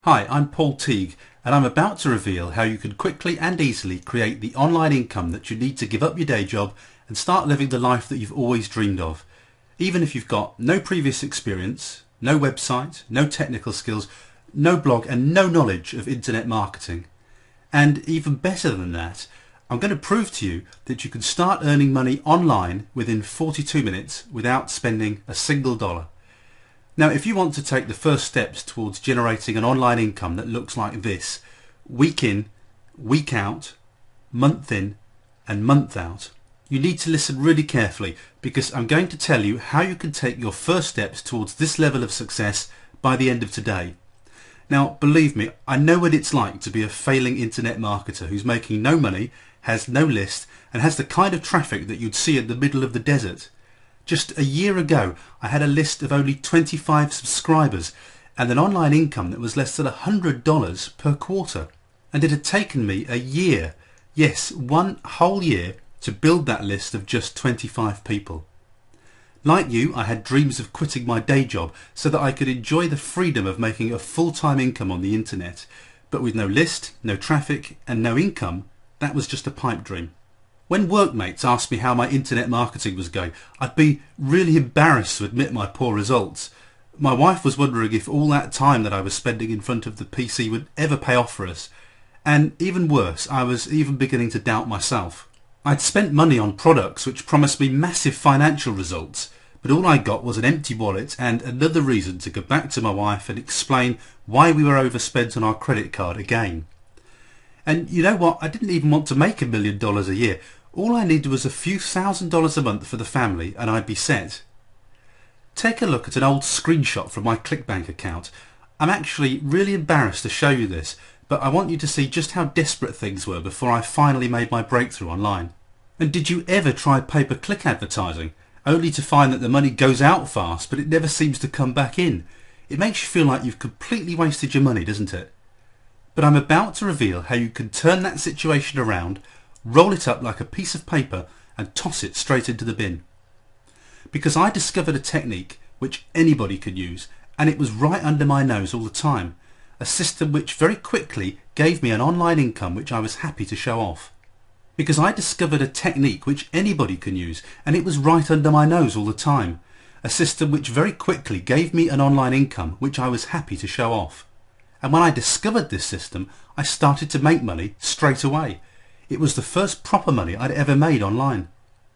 Hi, I'm Paul Teague and I'm about to reveal how you can quickly and easily create the online income that you need to give up your day job and start living the life that you've always dreamed of. Even if you've got no previous experience, no website, no technical skills, no blog and no knowledge of internet marketing. And even better than that, I'm going to prove to you that you can start earning money online within 42 minutes without spending a single dollar. Now, if you want to take the first steps towards generating an online income that looks like this, week in, week out, month in and month out, you need to listen really carefully because I'm going to tell you how you can take your first steps towards this level of success by the end of today. Now, believe me, I know what it's like to be a failing internet marketer who's making no money, has no list and has the kind of traffic that you'd see in the middle of the desert. Just a year ago, I had a list of only 25 subscribers and an online income that was less than $100 per quarter. And it had taken me a year, yes, one whole year, to build that list of just 25 people. Like you, I had dreams of quitting my day job so that I could enjoy the freedom of making a full-time income on the internet. But with no list, no traffic and no income, that was just a pipe dream. When workmates asked me how my internet marketing was going, I'd be really embarrassed to admit my poor results. My wife was wondering if all that time that I was spending in front of the PC would ever pay off for us. And even worse, I was even beginning to doubt myself. I'd spent money on products which promised me massive financial results, but all I got was an empty wallet and another reason to go back to my wife and explain why we were overspent on our credit card again. And you know what? I didn't even want to make $1 million a year. All I needed was a few $1,000s a month for the family and I'd be set. Take a look at an old screenshot from my ClickBank account. I'm actually really embarrassed to show you this, but I want you to see just how desperate things were before I finally made my breakthrough online. And did you ever try pay-per-click advertising, only to find that the money goes out fast but it never seems to come back in? It makes you feel like you've completely wasted your money, doesn't it? But I'm about to reveal how you can turn that situation around, roll it up like a piece of paper and toss it straight into the bin. Because I discovered a technique which anybody could use and it was right under my nose all the time. A system which very quickly gave me an online income which I was happy to show off. Because I discovered a technique which anybody can use and it was right under my nose all the time. A system which very quickly gave me an online income which I was happy to show off. And when I discovered this system, I started to make money straight away. It was the first proper money I'd ever made online.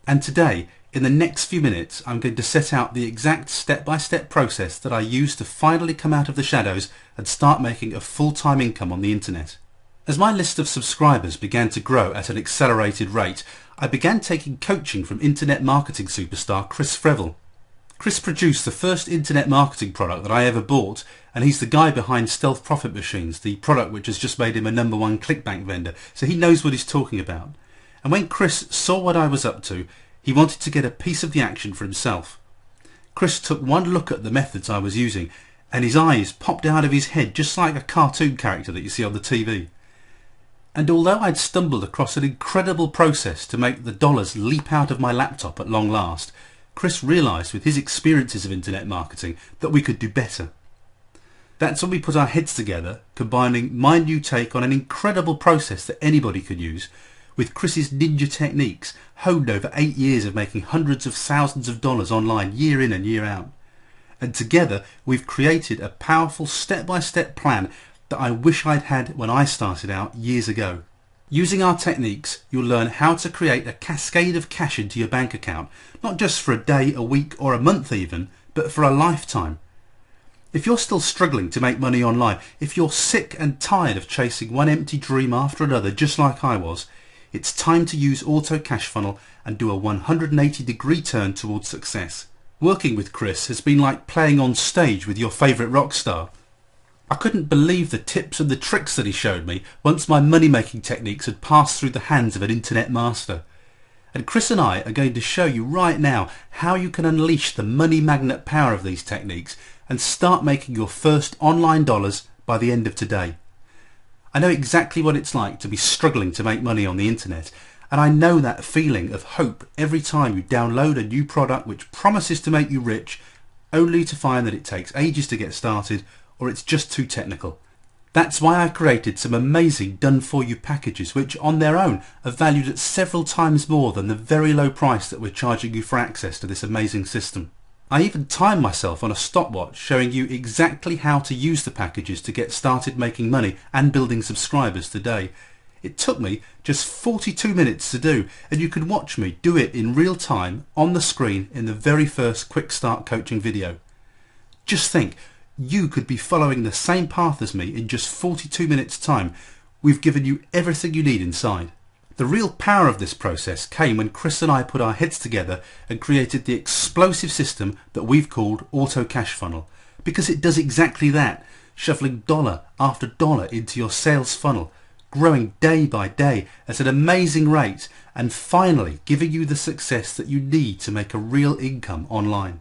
And today, in the next few minutes, I'm going to set out the exact step-by-step process that I used to finally come out of the shadows and start making a full-time income on the internet. As my list of subscribers began to grow at an accelerated rate, I began taking coaching from internet marketing superstar Chris Freville. Chris produced the first internet marketing product that I ever bought, and he's the guy behind Stealth Profit Machines, the product which has just made him a #1 ClickBank vendor, so he knows what he's talking about. And when Chris saw what I was up to, he wanted to get a piece of the action for himself. Chris took one look at the methods I was using, and his eyes popped out of his head just like a cartoon character that you see on the TV. And although I'd stumbled across an incredible process to make the dollars leap out of my laptop at long last, Chris realised with his experiences of internet marketing that we could do better. That's when we put our heads together, combining my new take on an incredible process that anybody could use with Chris's ninja techniques honed over 8 years of making hundreds of thousands of dollars online year in and year out. And together we've created a powerful step-by-step plan that I wish I'd had when I started out years ago. Using our techniques, you'll learn how to create a cascade of cash into your bank account, not just for a day, a week or a month even, but for a lifetime. If you're still struggling to make money online, if you're sick and tired of chasing one empty dream after another just like I was, it's time to use Auto Cash Funnel and do a 180-degree turn towards success. Working with Chris has been like playing on stage with your favourite rock star. I couldn't believe the tips and the tricks that he showed me once my money-making techniques had passed through the hands of an internet master. And Chris and I are going to show you right now how you can unleash the money magnet power of these techniques and start making your first online dollars by the end of today. I know exactly what it's like to be struggling to make money on the internet, and I know that feeling of hope every time you download a new product which promises to make you rich, only to find that it takes ages to get started or it's just too technical. That's why I created some amazing done-for-you packages which on their own are valued at several times more than the very low price that we're charging you for access to this amazing system. I even timed myself on a stopwatch showing you exactly how to use the packages to get started making money and building subscribers today. It took me just 42 minutes to do, and you can watch me do it in real time on the screen in the very first Quick Start coaching video. Just think, you could be following the same path as me in just 42 minutes time. We've given you everything you need inside. The real power of this process came when Chris and I put our heads together and created the explosive system that we've called Auto Cash Funnel, because it does exactly that, shoveling dollar after dollar into your sales funnel, growing day by day at an amazing rate, and finally giving you the success that you need to make a real income online.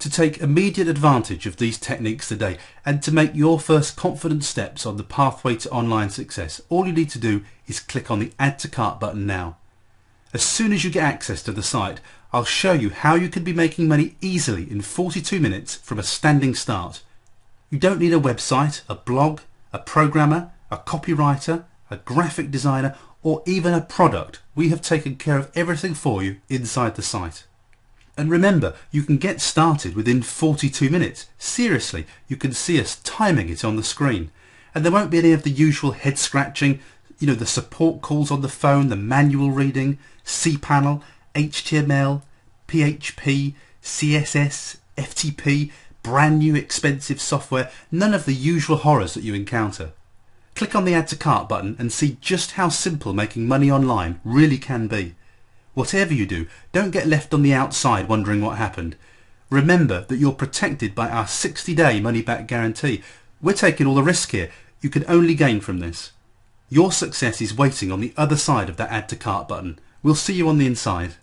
To take immediate advantage of these techniques today and to make your first confident steps on the pathway to online success, all you need to do is click on the Add to Cart button now. As soon as you get access to the site, I'll show you how you can be making money easily in 42 minutes from a standing start. You don't need a website, a blog, a programmer, a copywriter, a graphic designer, or even a product. We have taken care of everything for you inside the site. And remember, you can get started within 42 minutes. Seriously, you can see us timing it on the screen. And there won't be any of the usual head scratching, the support calls on the phone, the manual reading, cPanel, HTML, PHP, CSS, FTP, brand new expensive software, none of the usual horrors that you encounter. Click on the Add to Cart button and see just how simple making money online really can be. Whatever you do, don't get left on the outside wondering what happened. Remember that you're protected by our 60-day money-back guarantee. We're taking all the risk here. You can only gain from this. Your success is waiting on the other side of that Add to Cart button. We'll see you on the inside.